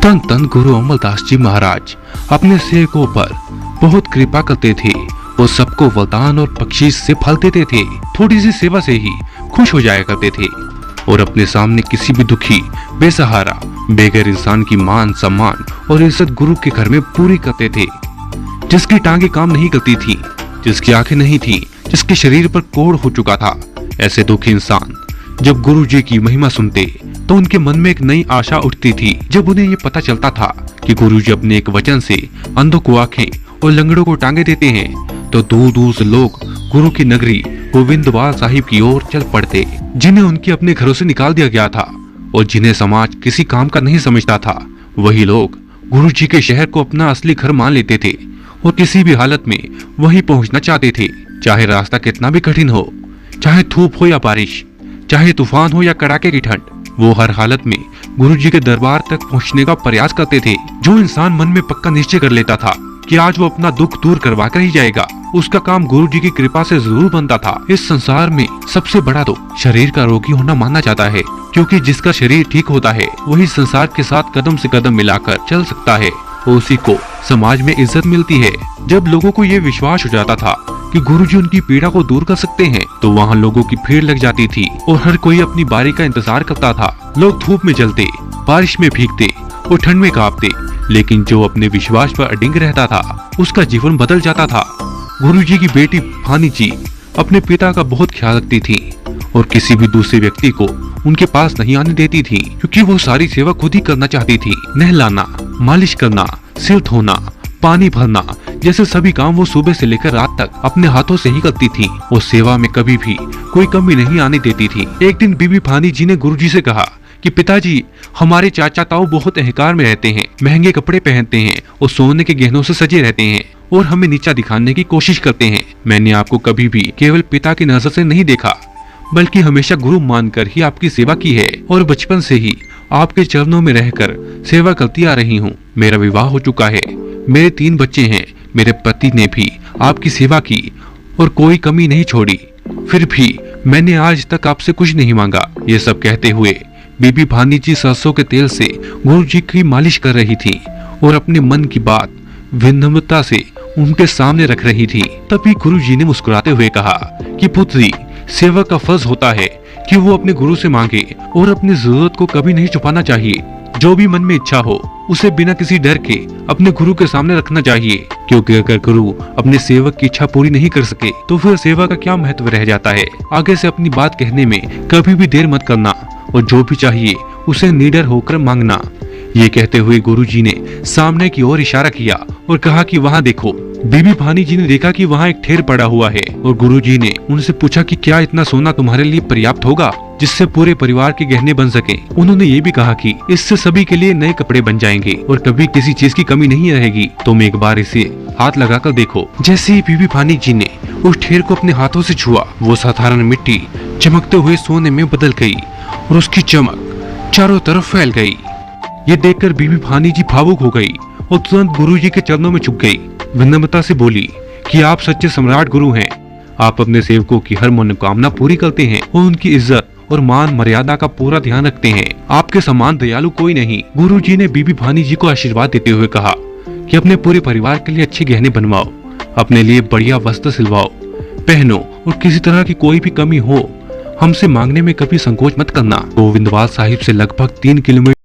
धन धन गुरु अमरदास जी महाराज अपने सेवकों पर बहुत कृपा करते थे। वो सबको वरदान और बख्शीश से फल देते थे। थोड़ी सी सेवा से ही खुश हो जाया करते थे और अपने सामने किसी भी दुखी, बेसहारा, बेघर इंसान की मान सम्मान और इज्जत गुरु के घर में पूरी करते थे। जिसकी टांगे काम नहीं करती थी, जिसकी आंखें नहीं थी, जिसके शरीर पर कोढ़ हो चुका था, ऐसे दुखी इंसान जब गुरु जी की महिमा सुनते तो उनके मन में एक नई आशा उठती थी। जब उन्हें ये पता चलता था कि गुरु जी अपने एक वचन से अंधों को आंखें और लंगड़ों को टांगे देते हैं, तो दूर दूर से लोग गुरु की नगरी गोविंदवाल साहिब की ओर चल पड़ते, जिन्हें उनके अपने घरों से निकाल दिया गया था और जिन्हें समाज किसी काम का नहीं समझता था। वही लोग गुरु जी के शहर को अपना असली घर मान लेते थे और किसी भी हालत में वहीं पहुंचना चाहते थे, चाहे रास्ता कितना भी कठिन हो, चाहे धूप हो या बारिश, चाहे तूफान हो या कड़ाके की ठंड। वो हर हालत में गुरु जी के दरबार तक पहुंचने का प्रयास करते थे। जो इंसान मन में पक्का निश्चय कर लेता था कि आज वो अपना दुख दूर करवा कर ही जाएगा, उसका काम गुरु जी की कृपा से जरूर बनता था। इस संसार में सबसे बड़ा दुख शरीर का रोगी होना माना जाता है, क्योंकि जिसका शरीर ठीक होता है वही संसार के साथ कदम से कदम मिलाकर चल सकता है और उसी को समाज में इज्जत मिलती है। जब लोगों को ये विश्वास हो जाता था कि गुरुजी उनकी पीड़ा को दूर कर सकते हैं, तो वहाँ लोगों की भीड़ लग जाती थी और हर कोई अपनी बारी का इंतजार करता था। लोग धूप में जलते, बारिश में भीगते और ठंड में कांपते, लेकिन जो अपने विश्वास पर अडिग रहता था उसका जीवन बदल जाता था। गुरुजी की बेटी भानी जी अपने पिता का बहुत ख्याल रखती थी और किसी भी दूसरे व्यक्ति को उनके पास नहीं आने देती थी, क्योंकि वो सारी सेवा खुद ही करना चाहती थी। नहलाना, मालिश करना, सिर धोना, पानी भरना जैसे सभी काम वो सुबह से लेकर रात तक अपने हाथों से ही करती थी और सेवा में कभी भी कोई कमी नहीं आने देती थी। एक दिन बीबी भानी जी ने गुरुजी से कहा कि पिताजी, हमारे चाचा ताऊ बहुत अहंकार में रहते हैं, महंगे कपड़े पहनते हैं और सोने के गहनों से सजे रहते हैं और हमें नीचा दिखाने की कोशिश करते हैं। मैंने आपको कभी भी केवल पिता की नजर से नहीं देखा, बल्कि हमेशा गुरु मानकर ही आपकी सेवा की है और बचपन से ही आपके चरणों में रहकर सेवा करती आ रही हूँ। मेरा विवाह हो चुका है, मेरे 3 बच्चे हैं, मेरे पति ने भी आपकी सेवा की और कोई कमी नहीं छोड़ी, फिर भी मैंने आज तक आपसे कुछ नहीं मांगा। ये सब कहते हुए बीबी भानी जी सरसों के तेल से गुरु जी की मालिश कर रही थी और अपने मन की बात विनम्रता से उनके सामने रख रही थी। तभी गुरु जी ने मुस्कुराते हुए कहा कि पुत्री, सेवक का फर्ज होता है कि वो अपने गुरु से मांगे और अपनी जरूरत को कभी नहीं छुपाना चाहिए। जो भी मन में इच्छा हो उसे बिना किसी डर के अपने गुरु के सामने रखना चाहिए, क्योंकि अगर गुरु अपने सेवक की इच्छा पूरी नहीं कर सके तो फिर सेवा का क्या महत्व रह जाता है। आगे से अपनी बात कहने में कभी भी देर मत करना और जो भी चाहिए उसे निडर होकर मांगना। ये कहते हुए गुरुजी ने सामने की ओर इशारा किया और कहा कि वहाँ देखो। बीबी भानी जी ने देखा कि वहाँ एक ढेर पड़ा हुआ है और गुरुजी ने उनसे पूछा कि क्या इतना सोना तुम्हारे लिए पर्याप्त होगा जिससे पूरे परिवार के गहने बन सके। उन्होंने ये भी कहा कि इससे सभी के लिए नए कपड़े बन जाएंगे और कभी किसी चीज की कमी नहीं रहेगी। तुम एक बार इसे हाथ लगाकर देखो। जैसे ही बीबी भानी जी ने उस ढेर को अपने हाथों से छुआ, वो साधारण मिट्टी चमकते हुए सोने में बदल गई और उसकी चमक चारों तरफ फैल गई। ये देखकर बीबी भानी जी भावुक हो गई और तुरंत गुरुजी के चरणों में झुक गई। विनम्रता से बोली कि आप सच्चे सम्राट गुरु हैं। आप अपने सेवकों की हर मनोकामना पूरी करते हैं और उनकी इज्जत और मान मर्यादा का पूरा ध्यान रखते हैं। आपके समान दयालु कोई नहीं। गुरुजी ने बीबी भानी जी को आशीर्वाद देते हुए कहा कि अपने पूरे परिवार के लिए अच्छे गहने बनवाओ, अपने लिए बढ़िया वस्त्र सिलवाओ, पहनो और किसी तरह की कोई भी कमी हो हमसे मांगने में कभी संकोच मत करना। गोविंदवाल साहिब से लगभग 3 किलोमीटर